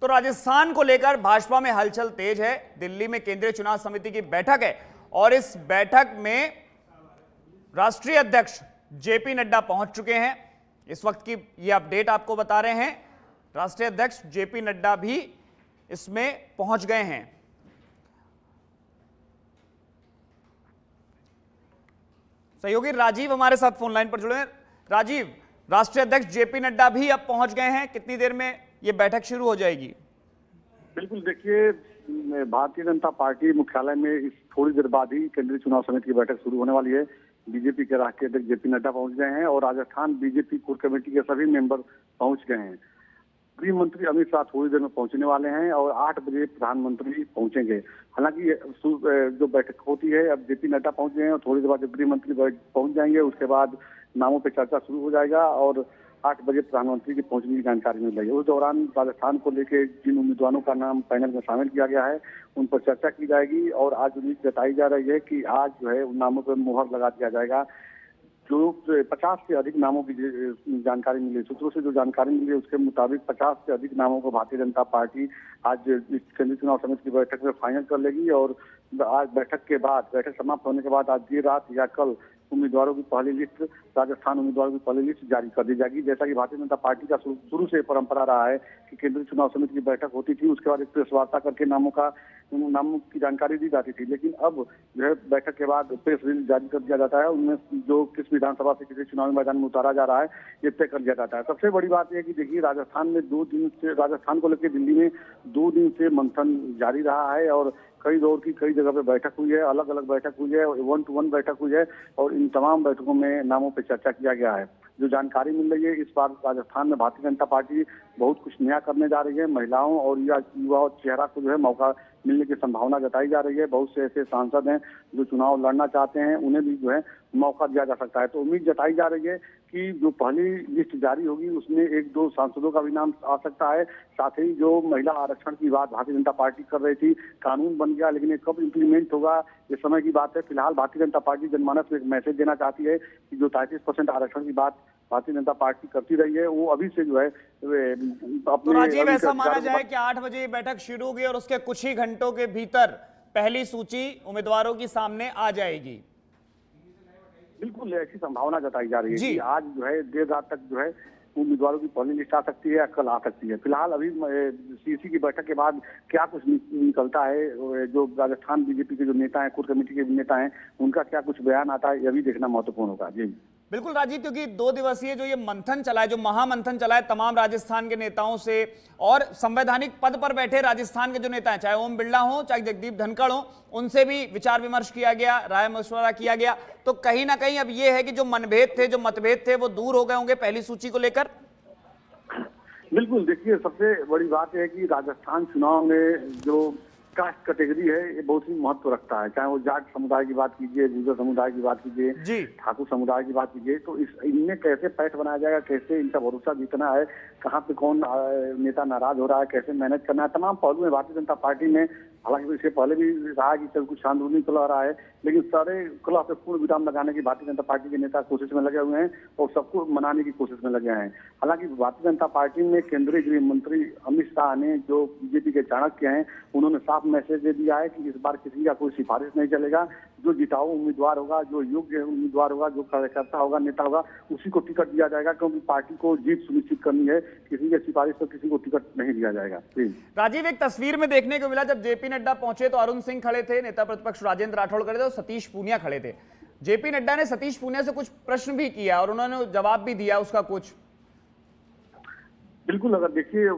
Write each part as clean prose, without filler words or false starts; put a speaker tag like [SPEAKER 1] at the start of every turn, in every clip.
[SPEAKER 1] तो राजस्थान को लेकर भाजपा में हलचल तेज है। दिल्ली में केंद्रीय चुनाव समिति की बैठक है और इस बैठक में राष्ट्रीय अध्यक्ष जेपी नड्डा पहुंच चुके हैं। इस वक्त की ये अपडेट आपको बता रहे हैं। राष्ट्रीय अध्यक्ष जेपी नड्डा भी इसमें पहुंच गए हैं। सहयोगी राजीव हमारे साथ फोन लाइन पर जुड़े हैं। राजीव, राष्ट्रीय अध्यक्ष जेपी नड्डा भी अब पहुंच गए हैं, कितनी देर में ये बैठक शुरू हो जाएगी?
[SPEAKER 2] बिल्कुल, देखिए, भारतीय जनता पार्टी मुख्यालय में इस थोड़ी देर बाद ही केंद्रीय चुनाव समिति की बैठक शुरू होने वाली है। बीजेपी के राष्ट्रीय अध्यक्ष जेपी नड्डा पहुंच गए हैं और राजस्थान बीजेपी कोर कमेटी के सभी मेंबर पहुंच गए हैं। गृह मंत्री अमित शाह थोड़ी देर में पहुंचने वाले हैं और 8 बजे प्रधानमंत्री पहुंचेंगे। हालांकि जो बैठक होती है, अब जेपी नड्डा पहुंच गए हैं और थोड़ी देर बाद जब गृह मंत्री पहुंच जाएंगे उसके बाद नामों पर चर्चा शुरू हो जाएगा और 8 बजे प्रधानमंत्री के पहुंचने की जानकारी मिल रही है। उस दौरान राजस्थान को लेकर जिन उम्मीदवारों का नाम पैनल में शामिल किया गया है उन पर चर्चा की जाएगी और आज उम्मीद जताई जा रही है कि आज जो है उन नामों पर मुहर लगा दिया जाएगा। जो 50 से अधिक नामों की जानकारी मिली, सूत्रों से जो जानकारी मिली उसके मुताबिक 50 से अधिक नामों को भारतीय जनता पार्टी आज केंद्रीय चुनाव समिति की बैठक में फाइनल कर लेगी और आज बैठक समाप्त होने के बाद आज देर रात या कल उम्मीदवारों की पहली लिस्ट, राजस्थान उम्मीदवारों की पहली लिस्ट जारी कर दी जाएगी। जैसा कि भारतीय जनता पार्टी का शुरू से परंपरा रहा है कि केंद्रीय चुनाव समिति की बैठक होती थी, उसके बाद एक प्रेस वार्ता करके नामों की जानकारी दी जाती थी, लेकिन अब जो है बैठक के बाद प्रेस रिलीज जारी कर दिया जाता है। उनमें जो किस विधानसभा से किसी चुनावी मैदान में उतारा जा रहा है ये तय कर दिया जाता है। सबसे बड़ी बात यह है कि देखिए, राजस्थान को लेकर दिल्ली में 2 दिन से मंथन जारी रहा है और कई दौर की कई जगह पे बैठक हुई है, अलग अलग बैठक हुई है, 1-to-1 बैठक हुई है और इन तमाम बैठकों में नामों पर चर्चा किया गया है। जो जानकारी मिल रही है, इस बार राजस्थान में भारतीय जनता पार्टी बहुत कुछ नया करने जा रही है। महिलाओं और युवा चेहरा को जो है मौका मिलने की संभावना जताई जा रही है। बहुत से ऐसे सांसद हैं जो चुनाव लड़ना चाहते हैं, उन्हें भी जो है मौका दिया जा सकता है। तो उम्मीद जताई जा रही है कि जो पहली लिस्ट जारी होगी उसमें 1-2 सांसदों का भी नाम आ सकता है। साथ ही जो महिला आरक्षण की बात भारतीय जनता पार्टी कर रही थी, कानून बन गया, लेकिन ये कब इम्प्लीमेंट होगा ये समय की बात है। फिलहाल भारतीय जनता पार्टी जनमानस में एक मैसेज देना चाहती है कि जो 33% आरक्षण की बात भारतीय जनता पार्टी करती रही है वो अभी से जो है
[SPEAKER 1] तो राजीव, ऐसा माना जाए कि 8 बजे बैठक शुरू होगी और उसके कुछ ही घंटों के भीतर पहली सूची उम्मीदवारों की सामने आ जाएगी?
[SPEAKER 2] बिल्कुल ऐसी संभावना जताई जा रही है कि आज जो है देर रात तक जो है उम्मीदवारों की पहली लिस्ट आ सकती है या कल आ सकती है। फिलहाल अभी सीसी की बैठक के बाद क्या कुछ निकलता है, जो राजस्थान बीजेपी के जो नेता हैं, कोर कमेटी के नेता हैं, उनका क्या कुछ बयान आता है, यह भी देखना महत्वपूर्ण होगा। जी
[SPEAKER 1] बिल्कुल राजीव, क्योंकि 2 दिवसीय जो ये मंथन चला है, जो महामंथन चला है तमाम राजस्थान के नेताओं से और संवैधानिक पद पर बैठे राजस्थान के जो नेता हैं, चाहे ओम बिरला हो चाहे जगदीप धनखड़ हो, उनसे भी विचार विमर्श किया गया, राय मशवरा किया गया। तो कहीं ना कहीं अब ये है कि जो मनभेद थे, जो मतभेद थे, वो दूर हो गए होंगे पहली सूची को लेकर।
[SPEAKER 2] बिल्कुल, देखिए, सबसे बड़ी बात है कि राजस्थान चुनाव में जो कास्ट कैटेगरी है ये बहुत ही महत्व रखता है। चाहे वो जाट समुदाय की बात कीजिए, गुर्जर समुदाय की बात कीजिए, ठाकुर समुदाय की बात कीजिए, तो इनमें कैसे पैठ बनाया जाएगा, कैसे इनका भरोसा जीतना है, कहाँ पे कौन नेता नाराज हो रहा है, कैसे मैनेज करना है, तमाम पहलू में भारतीय जनता पार्टी ने, हालांकि इससे पहले भी रहा कि सब कुछ अंदरूनी कलह रहा है, लेकिन सारे कलह पे पूर्ण विराम लगाने की भारतीय जनता पार्टी के नेता कोशिश में लगे हुए हैं और सबको मनाने की कोशिश में लगे हैं। हालांकि भारतीय जनता पार्टी में केंद्रीय गृह मंत्री अमित शाह ने, जो बीजेपी के चाणक्य हैं, उन्होंने साफ मैसेज दे दिया है कि इस बार किसी का कोई सिफारिश नहीं चलेगा। जो जिताऊ उम्मीदवार होगा, जो योग्य उम्मीदवार होगा, जो कार्यकर्ता होगा, नेता होगा, उसी को टिकट दिया जाएगा, क्योंकि पार्टी को जीत सुनिश्चित करनी है। किसी के सिफारिश पर किसी को टिकट नहीं दिया जाएगा।
[SPEAKER 1] राजीव, एक तस्वीर में देखने को मिला, जब जेपी नड्डा पहुंचे तो अरुण सिंह खड़े थे, नेता प्रतिपक्ष राजेंद्र राठौड़ खड़े थे और सतीश पूनिया खड़े थे। जेपी नड्डा ने सतीश पूनिया से कुछ प्रश्न भी किया और उन्होंने जवाब भी दिया उसका कुछ।
[SPEAKER 2] बिल्कुल, अगर देखिए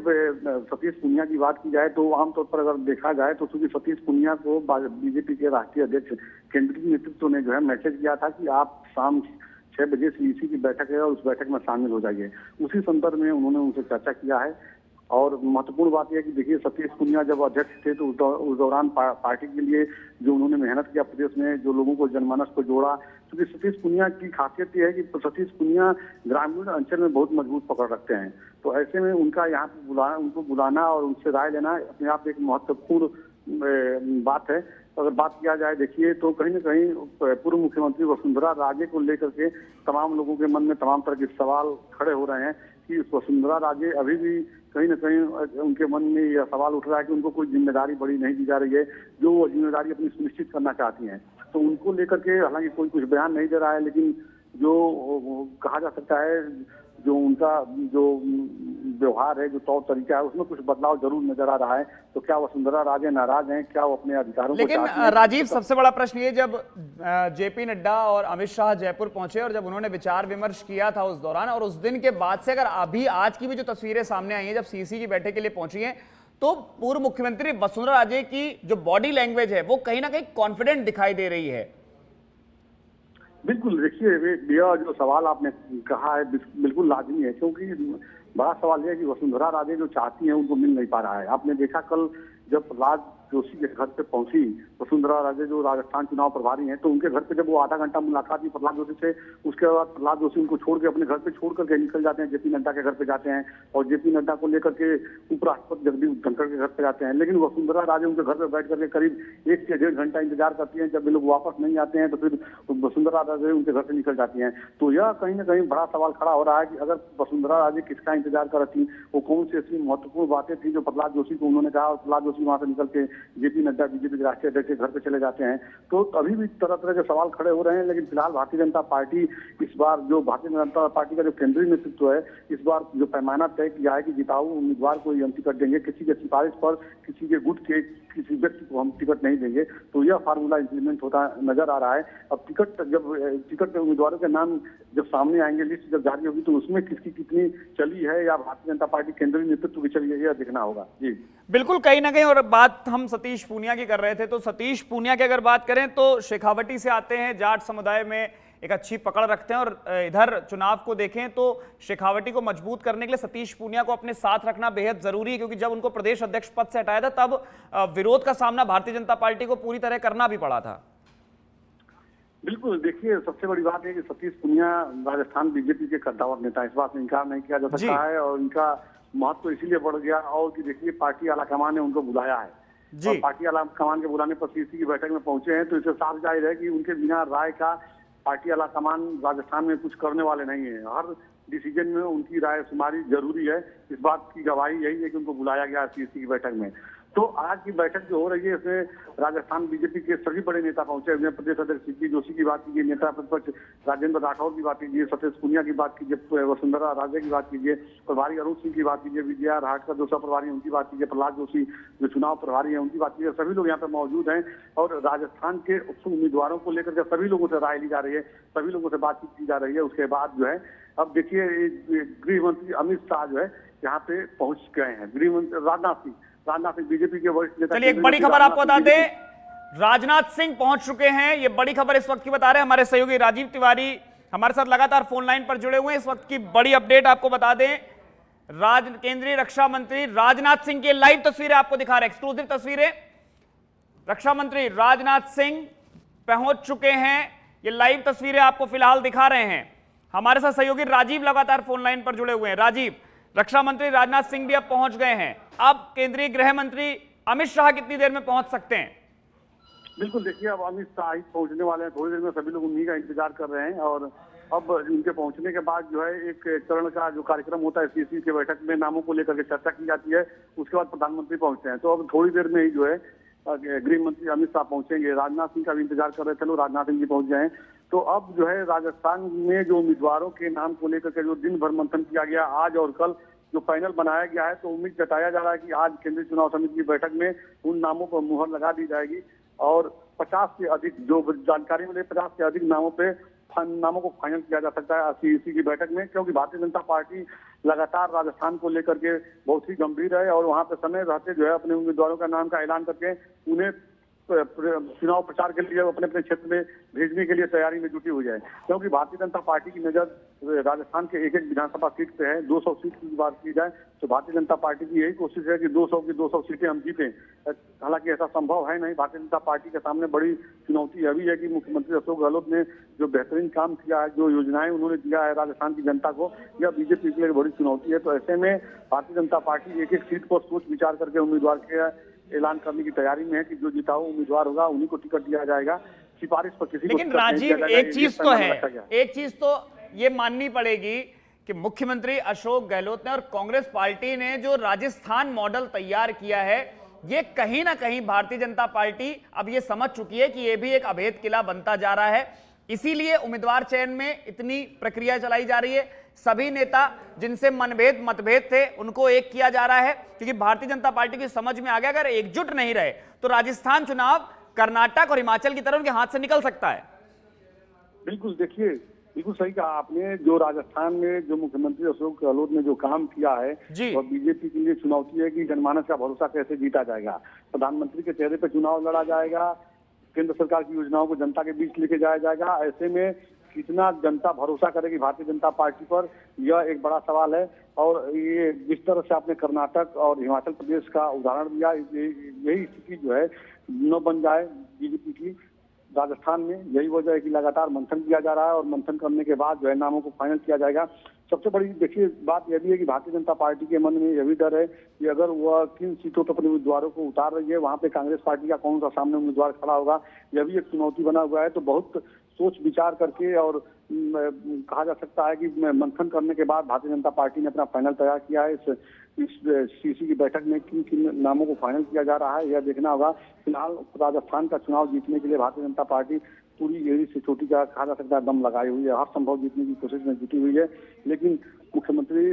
[SPEAKER 2] सतीश पूनिया की बात की जाए तो आमतौर पर अगर देखा जाए तो चूंकि सतीश पूनिया को बीजेपी के राष्ट्रीय अध्यक्ष केंद्रीय नेतृत्व ने जो है मैसेज किया था कि आप शाम 6 बजे सीईसी की बैठक है और उस बैठक में शामिल हो जाइए, उसी संदर्भ में उन्होंने उनसे चर्चा किया है। और महत्वपूर्ण बात यह है कि देखिए, सतीश पूनिया जब अध्यक्ष थे तो उस दौरान पार्टी के लिए जो उन्होंने मेहनत किया, प्रदेश में जो लोगों को जनमानस को जोड़ा, क्योंकि सतीश पूनिया की खासियत यह है कि सतीश पूनिया ग्रामीण अंचल में बहुत मजबूत पकड़ रखते हैं। तो ऐसे में उनका यहाँ पे उनको बुलाना और उनसे राय लेना अपने आप एक महत्वपूर्ण बात है। अगर बात किया जाए देखिए तो कहीं न कहीं पूर्व मुख्यमंत्री वसुंधरा राजे को लेकर के तमाम लोगों के मन में तमाम तरह के सवाल खड़े हो रहे हैं कि वसुंधरा राजे अभी भी कहीं ना कहीं उनके मन में यह सवाल उठ रहा है कि उनको कोई जिम्मेदारी बड़ी नहीं दी जा रही है, जो वो जिम्मेदारी अपनी सुनिश्चित करना चाहती हैं। तो उनको लेकर के हालांकि कोई कुछ बयान नहीं दे रहा है, लेकिन जो कहा जा सकता है, जो उनका जो व्यवहार है, जो तौर तरीका है, उसमें कुछ बदलाव जरूर नजर आ रहा है। तो क्या वसुंधरा राजे नाराज हैं? क्या वो अपने अधिकारों को
[SPEAKER 1] लेकिन
[SPEAKER 2] चाहती हैं?
[SPEAKER 1] राजीव, सबसे बड़ा प्रश्न ये, जब जेपी नड्डा और अमित शाह जयपुर पहुंचे और जब उन्होंने विचार विमर्श किया था उस दौरान, और उस दिन के बाद से अगर अभी आज की भी जो तस्वीरें सामने आई हैं जब सीसी की बैठक के लिए पहुंची हैं, तो पूर्व मुख्यमंत्री वसुंधरा राजे की जो बॉडी लैंग्वेज है वो कहीं ना कहीं कॉन्फिडेंट दिखाई दे रही है।
[SPEAKER 2] बिल्कुल, देखिए यह जो सवाल आपने कहा है बिल्कुल लाजमी है, क्योंकि बड़ा सवाल यह है कि वसुंधरा राजे जो चाहती हैं उनको मिल नहीं पा रहा है। आपने देखा कल जब प्रहलाद जोशी के घर पे पहुंची वसुंधरा राजे, जो राजस्थान चुनाव प्रभारी हैं, तो उनके घर पे जब वो आधा घंटा मुलाकात की प्रहलाद जोशी से, उसके बाद प्रहलाद जोशी उनको छोड़ के अपने घर पे छोड़ करके निकल जाते हैं, जेपी नड्डा के घर पे जाते हैं, और जेपी नड्डा को लेकर के उपराष्ट्रपति जगदीप धनखड़ के घर पे जाते हैं। लेकिन वसुंधरा राजे उनके घर पे बैठ करके करीब 1 से 1.5 घंटा इंतजार करती हैं। जब वे लोग वापस नहीं आते हैं तो फिर वसुंधरा राजे उनके घर से निकल जाती हैं। तो यह कहीं ना कहीं बड़ा सवाल खड़ा हो रहा है कि अगर वसुंधरा राजे किसका इंतजार कर रही थी, वो कौन सी ऐसी महत्वपूर्ण बातें थी जो प्रहलाद जोशी को उन्होंने कहा, और प्रहलाद जोशी वहां से निकल के जेपी नड्डा बीजेपी के राष्ट्रीय अध्यक्ष के घर पे चले जाते हैं। तो अभी भी तरह तरह के सवाल खड़े हो रहे हैं। लेकिन फिलहाल भारतीय जनता पार्टी इस बार, जो भारतीय जनता पार्टी का जो केंद्रीय नेतृत्व है, इस बार जो पैमाना तय किया है कि जिताऊ उम्मीदवार को ही हम टिकट देंगे, किसी के सिफारिश पर, किसी के गुट के किसी व्यक्ति को हम टिकट नहीं देंगे। तो यह फार्मूला इंप्लीमेंट होता नजर आ रहा है। अब टिकट उम्मीदवारों के नाम जब सामने आएंगे, लिस्ट जब जारी होगी, तो उसमें किसकी कितनी चली है या भारतीय जनता पार्टी केंद्रीय नेतृत्व की चली है, यह देखना होगा। जी
[SPEAKER 1] बिल्कुल, कहीं ना कहीं। और बात हम सतीश पूनिया की कर रहे थे, तो सतीश पूनिया की अगर बात करें तो शेखावटी से आते हैं, जाट समुदाय में एक अच्छी पकड़ रखते हैं, और इधर चुनाव को देखें तो शेखावटी को मजबूत करने के लिए सतीश पूनिया को अपने साथ रखना बेहद जरूरी है, क्योंकि जब उनको प्रदेश अध्यक्ष पद से हटाया था तब विरोध का सामना भारतीय जनता पार्टी को पूरी तरह करना भी पड़ा था।
[SPEAKER 2] बिल्कुल, देखिए सबसे बड़ी बात है कि सतीश पूनिया राजस्थान बीजेपी के कद्दावर नेता, इस बात में इंकार नहीं किया जा सकता है, और इनका महत्व इसीलिए बढ़ गया और कि देखिए पार्टी आलाकमान ने उनको बुलाया है, और पार्टी आलाकमान के बुलाने पर सीसी की बैठक में पहुंचे हैं। तो इससे साफ जाहिर है कि उनके बिना राय का पार्टी आलाकमान राजस्थान में कुछ करने वाले नहीं है। हर डिसीजन में उनकी राय शुमारी जरूरी है। इस बात की गवाही यही है कि उनको बुलाया गया सीसी की बैठक में। तो आज की बैठक जो हो रही है, इसमें राजस्थान बीजेपी के सभी बड़े नेता पहुंचे हुए हैं। प्रदेश अध्यक्ष सीपी जोशी की बात कीजिए, नेता प्रतिपक्ष राजेंद्र राठौर की बात कीजिए, सतीश पूनिया की बात कीजिए, वसुंधरा राजे की बात कीजिए, प्रभारी अरुण सिंह की बात कीजिए, विजया राहटकर जो प्रभारी उनकी बात कीजिए, प्रहलाद जोशी जो चुनाव प्रभारी है उनकी बात कीजिए। सभी लोग यहाँ पे मौजूद हैं, और राजस्थान के उम्मीदवारों को लेकर के सभी लोगों से राय ली जा रही है, सभी लोगों से बातचीत की जा रही है। उसके बाद जो है, अब देखिए गृह मंत्री अमित शाह जो है यहाँ पे पहुंच गए हैं। गृह मंत्री राजनाथ सिंह बीजेपी के वरिष्ठ नेता।
[SPEAKER 1] चलिए, एक बड़ी खबर आपको बता दें, राजनाथ सिंह पहुंच चुके हैं। ये बड़ी खबर इस वक्त की बता रहे हैं हमारे सहयोगी राजीव तिवारी, हमारे साथ लगातार फोन लाइन पर जुड़े हुए हैं। इस वक्त की बड़ी अपडेट आपको बता दें, केंद्रीय रक्षा मंत्री राजनाथ सिंह की लाइव तस्वीरें आपको दिखा रहे हैं, एक्सक्लूसिव तस्वीरें। रक्षा मंत्री राजनाथ सिंह पहुंच चुके हैं, ये लाइव तस्वीरें आपको फिलहाल दिखा रहे हैं। हमारे साथ सहयोगी राजीव लगातार फोन लाइन पर जुड़े हुए हैं। राजीव, रक्षा मंत्री राजनाथ सिंह भी अब पहुंच गए हैं, अब केंद्रीय गृह मंत्री अमित शाह कितनी देर में पहुंच सकते हैं?
[SPEAKER 2] बिल्कुल, देखिए अब अमित शाह ही पहुंचने वाले हैं, थोड़ी देर में सभी लोग उन्हीं का इंतजार कर रहे हैं। और अब उनके पहुंचने के बाद जो है एक चरण का जो कार्यक्रम होता है सीसी के बैठक में, नामों को लेकर के चर्चा की जाती है, उसके बाद प्रधानमंत्री पहुंचते हैं। तो अब थोड़ी देर में ही जो है गृह मंत्री अमित शाह पहुंचेंगे। राजनाथ सिंह का भी इंतजार कर रहे थे लोग, राजनाथ सिंह जी पहुंच गए हैं। तो अब जो है राजस्थान में जो उम्मीदवारों के नाम को लेकर के जो दिन भर मंथन किया गया, आज और कल जो पैनल बनाया गया है, तो उम्मीद जताया जा रहा है कि आज केंद्रीय चुनाव समिति की बैठक में उन नामों पर मुहर लगा दी जाएगी, और 50 से अधिक, जो जानकारी मिले 50 से अधिक नामों को फाइनल किया जा सकता है सीईसी की बैठक में। क्योंकि भारतीय जनता पार्टी लगातार राजस्थान को लेकर के बहुत ही गंभीर है, और वहां पे समय रहते जो है अपने उम्मीदवारों का नाम का ऐलान करके उन्हें चुनाव प्रचार के लिए अपने अपने क्षेत्र में भेजने के लिए तैयारी में जुटी हुई है। क्योंकि भारतीय जनता पार्टी की नजर राजस्थान के एक एक विधानसभा सीट पे है। 200 सीट की बात की जाए तो भारतीय जनता पार्टी की यही कोशिश है कि 200 की 200 सीटें हम जीतें। हालांकि ऐसा संभव है नहीं। भारतीय जनता पार्टी के सामने बड़ी चुनौती अभी है कि मुख्यमंत्री अशोक गहलोत ने जो बेहतरीन काम किया है, जो योजनाएं उन्होंने दिया है राजस्थान की जनता को, यह बीजेपी के लिए बड़ी चुनौती है। तो ऐसे में भारतीय जनता पार्टी एक एक सीट पर सोच विचार करके उम्मीदवार के ऐलान करने की तैयारी में है कि जो जिताऊ उम्मीदवार होगा उन्हीं को टिकट दिया जाएगा, सिफारिश पर किसी को।
[SPEAKER 1] लेकिन राजीव, एक चीज तो है, एक चीज तो ये माननी पड़ेगी कि मुख्यमंत्री अशोक गहलोत ने और कांग्रेस पार्टी ने जो राजस्थान मॉडल तैयार किया है, ये कहीं ना कहीं भारतीय जनता पार्टी अब ये समझ चुकी है कि ये भी एक अभेद किला बनता जा रहा है। इसीलिए उम्मीदवार चयन में इतनी प्रक्रिया चलाई जा रही है। सभी नेता जिनसे मतभेद थे उनको एक किया जा रहा है, क्योंकि भारतीय जनता पार्टी की समझ में आ गया अगर एकजुट नहीं रहे तो राजस्थान चुनाव कर्नाटक और हिमाचल की तरह उनके हाथ से निकल सकता है।
[SPEAKER 2] बिल्कुल, देखिए बिल्कुल सही कहा आपने। जो राजस्थान में जो मुख्यमंत्री अशोक गहलोत ने जो काम किया है और बीजेपी के लिए चुनौती है कि जनमानस का भरोसा कैसे जीता जाएगा। प्रधानमंत्री के चेहरे पर चुनाव लड़ा जाएगा, केंद्र सरकार की योजनाओं को जनता के बीच लेके जाया जाएगा। ऐसे में कितना जनता भरोसा करेगी भारतीय जनता पार्टी पर, यह एक बड़ा सवाल है। और ये जिस तरह से आपने कर्नाटक और हिमाचल प्रदेश का उदाहरण दिया, यही स्थिति जो है न बन जाए बीजेपी की राजस्थान में। यही वजह है कि लगातार मंथन किया जा रहा है और मंथन करने के बाद जो है नामों को फाइनल किया जाएगा। सबसे बड़ी देखिए बात यह भी है कि भारतीय जनता पार्टी के मन में यह भी डर है कि अगर वह किन सीटों पर अपने उम्मीदवारों को उतार रही है, वहां पे कांग्रेस पार्टी का कौन सा सामने उम्मीदवार खड़ा होगा, यह भी एक चुनौती बना हुआ है। तो बहुत सोच विचार करके और कहा जा सकता है कि मंथन करने के बाद भारतीय जनता पार्टी ने अपना फाइनल तैयार किया है। इस सीसी की बैठक में किन किन नामों को फाइनल किया जा रहा है यह देखना होगा। फिलहाल राजस्थान का चुनाव जीतने के लिए भारतीय जनता पार्टी पूरी एड़ी से चोटी का कहा जा सकता है दम लगाई हुई है, हर संभव जीतने की कोशिश में जुटी हुई है। लेकिन मुख्यमंत्री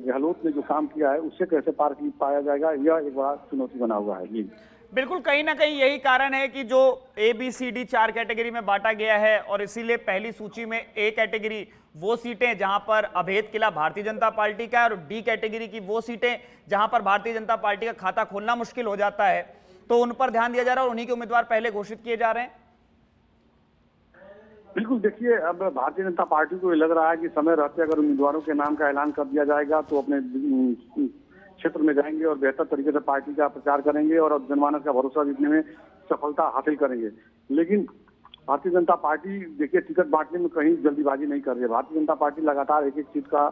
[SPEAKER 2] गहलोत ने जो काम किया है उससे कैसे पार पाया जाएगा, यह एक बड़ा चुनौती बना हुआ है। जी
[SPEAKER 1] बिल्कुल, कहीं ना कहीं यही कारण है कि जो ABCD 4 कैटेगरी में बांटा गया है और इसीलिए पहली सूची में A कैटेगरी वो सीटें जहां पर अभेद किला भारतीय जनता पार्टी का है और D कैटेगरी की वो सीटें जहां पर भारतीय जनता पार्टी का खाता खोलना मुश्किल हो जाता है, तो उन पर ध्यान दिया जा रहा है और उन्हीं के उम्मीदवार पहले घोषित किए जा रहे हैं।
[SPEAKER 2] बिल्कुल, देखिए अब भारतीय जनता पार्टी को लग रहा है कि समय रहते अगर उम्मीदवारों के नाम का ऐलान कर दिया जाएगा तो अपने क्षेत्र में जाएंगे और बेहतर तरीके से पार्टी का प्रचार करेंगे और जनमानस का भरोसा जीतने में सफलता हासिल करेंगे। लेकिन भारतीय जनता पार्टी देखिए टिकट बांटने में कहीं जल्दीबाजी नहीं कर रही है। भारतीय जनता पार्टी लगातार एक एक सीट का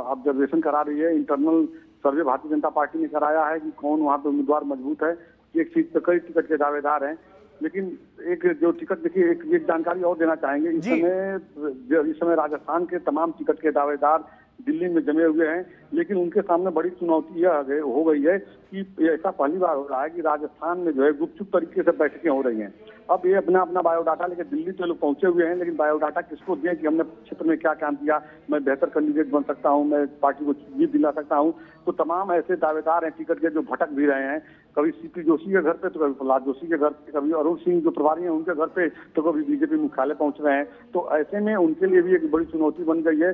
[SPEAKER 2] ऑब्जर्वेशन करा रही है। इंटरनल सर्वे भारतीय जनता पार्टी ने कराया है कि कौन वहाँ पे उम्मीदवार मजबूत है। एक सीट पर कई टिकट के दावेदार हैं, लेकिन एक जो टिकट देखिए एक जानकारी और देना चाहेंगे। इस समय राजस्थान के तमाम टिकट के दावेदार दिल्ली में जमे हुए हैं, लेकिन उनके सामने बड़ी चुनौती यह हो गई है कि ऐसा पहली बार हो रहा है कि राजस्थान में जो है गुपचुप तरीके से बैठकें हो रही हैं। अब ये अपना अपना बायोडाटा लेकर दिल्ली तो लोग पहुंचे हुए हैं, लेकिन बायोडाटा किसको दिए कि हमने क्षेत्र में क्या काम किया, मैं बेहतर कैंडिडेट बन सकता हूं, मैं पार्टी को जीत दिला सकता हूं। तो तमाम ऐसे दावेदार हैं टिकट के जो भटक भी रहे हैं, कभी CP जोशी के घर पे तो कभी प्रहलाद जोशी के घर पे, कभी अरुण सिंह जो प्रभारी हैं उनके घर पे, तो कभी बीजेपी मुख्यालय पहुंच रहे हैं। तो ऐसे में उनके लिए भी एक बड़ी चुनौती बन गई है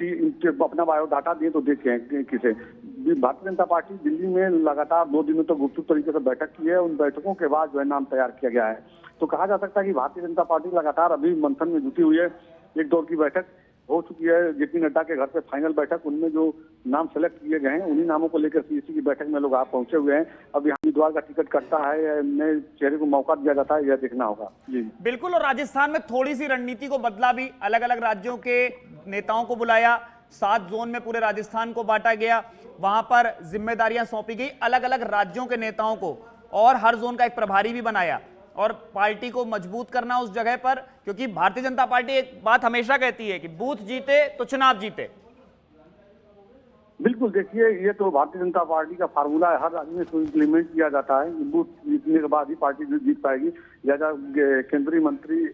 [SPEAKER 2] कि अपना बायोडाटा दिए तो देखें किसे। भारतीय जनता पार्टी दिल्ली में लगातार 2 दिनों तक गुपचुप तरीके से बैठक की है। उन बैठकों के बाद जो है नाम तैयार किया गया है। तो कहा जा सकता है कि भारतीय जनता पार्टी लगातार अभी मंथन में जुटी हुई है। एक दौर की बैठक हो चुकी है JP नड्डा के घर पे फाइनल बैठक, उनमें जो नाम सेलेक्ट किए गए हैं उन्हीं नामों को लेकर CC की बैठक में लोग आप पहुंचे हुए हैं। अब यहाँ उम्मीदवार का टिकट कटता है या नए चेहरे को मौका दिया जाता है, यह देखना होगा। जी
[SPEAKER 1] बिल्कुल, और राजस्थान में थोड़ी सी रणनीति को बदला भी, अलग अलग राज्यों के नेताओं को बुलाया, 7 जोन में पूरे राजस्थान को बांटा गया, वहां पर जिम्मेदारियां सौंपी गई अलग अलग राज्यों के नेताओं को और हर जोन का एक प्रभारी भी बनाया और पार्टी को मजबूत करना उस जगह पर, क्योंकि भारतीय जनता पार्टी एक बात हमेशा कहती है कि बूथ जीते तो चुनाव जीते।
[SPEAKER 2] बिल्कुल, देखिए ये तो भारतीय जनता पार्टी का फार्मूला है, हर राज्य में इसको इम्प्लीमेंट किया जाता है। बूथ जीतने के बाद ही पार्टी जीत पाएगी। लिहाजा केंद्रीय मंत्री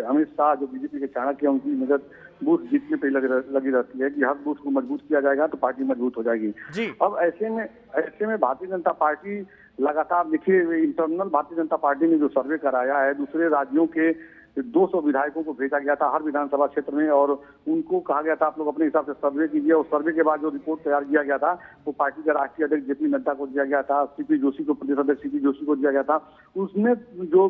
[SPEAKER 2] अमित शाह जो बीजेपी के चाणक्य हैं, उनकी नजर बूथ जीतने पे लगी रहती है कि हर बूथ को मजबूत किया जाएगा तो पार्टी मजबूत हो जाएगी। अब ऐसे में भारतीय जनता पार्टी लगातार देखिए इंटरनल भारतीय जनता पार्टी ने जो सर्वे कराया है, दूसरे राज्यों के 200 विधायकों को भेजा गया था हर विधानसभा क्षेत्र में और उनको कहा गया था आप लोग अपने हिसाब से सर्वे कीजिए। और सर्वे के बाद जो रिपोर्ट तैयार किया गया था वो पार्टी के राष्ट्रीय अध्यक्ष JP नड्डा को दिया गया था, CP जोशी को, प्रदेश अध्यक्ष CP जोशी को दिया गया था। उसमें जो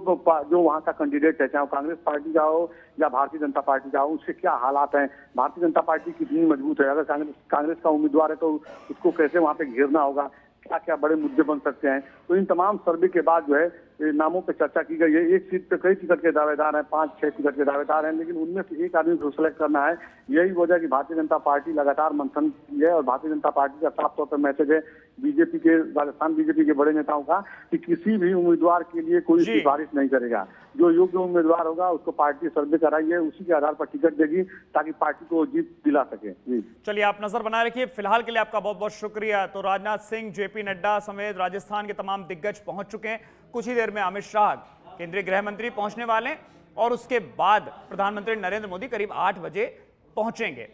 [SPEAKER 2] वहाँ का कैंडिडेट है, चाहे वो कांग्रेस पार्टी का हो या भारतीय जनता पार्टी का हो, उसके क्या हालात हैं, भारतीय जनता पार्टी कितनी मजबूत है, अगर कांग्रेस का उम्मीदवार है तो उसको कैसे वहाँ पे घेरना होगा, क्या क्या बड़े मुद्दे बन सकते हैं। तो इन तमाम सर्वे के बाद जो है नामों पर चर्चा की गई है। एक सीट पे कई टिकट के दावेदार हैं, 5-6 टिकट के दावेदार हैं, लेकिन उनमें से एक आदमी को सिलेक्ट करना है। यही वजह है कि भारतीय जनता पार्टी लगातार मंथन की है और भारतीय जनता पार्टी का साफ तौर पर मैसेज है बीजेपी के, राजस्थान बीजेपी के बड़े नेताओं का, कि किसी भी उम्मीदवार के लिए कोई सिफारिश नहीं करेगा। जो योग्य उम्मीदवार होगा उसको पार्टी सर्वे कराई है, उसी के आधार पर टिकट देगी ताकि पार्टी को जीत दिला सके। जी
[SPEAKER 1] चलिए, आप नजर बनाए रखिए। फिलहाल के लिए आपका बहुत बहुत शुक्रिया। तो राजनाथ सिंह, जेपी नड्डा समेत राजस्थान के तमाम दिग्गज पहुंच चुके हैं। कुछ ही देर में अमित शाह, केंद्रीय गृह मंत्री, पहुंचने वाले हैं और उसके बाद प्रधानमंत्री नरेंद्र मोदी करीब 8 बजे पहुंचेंगे।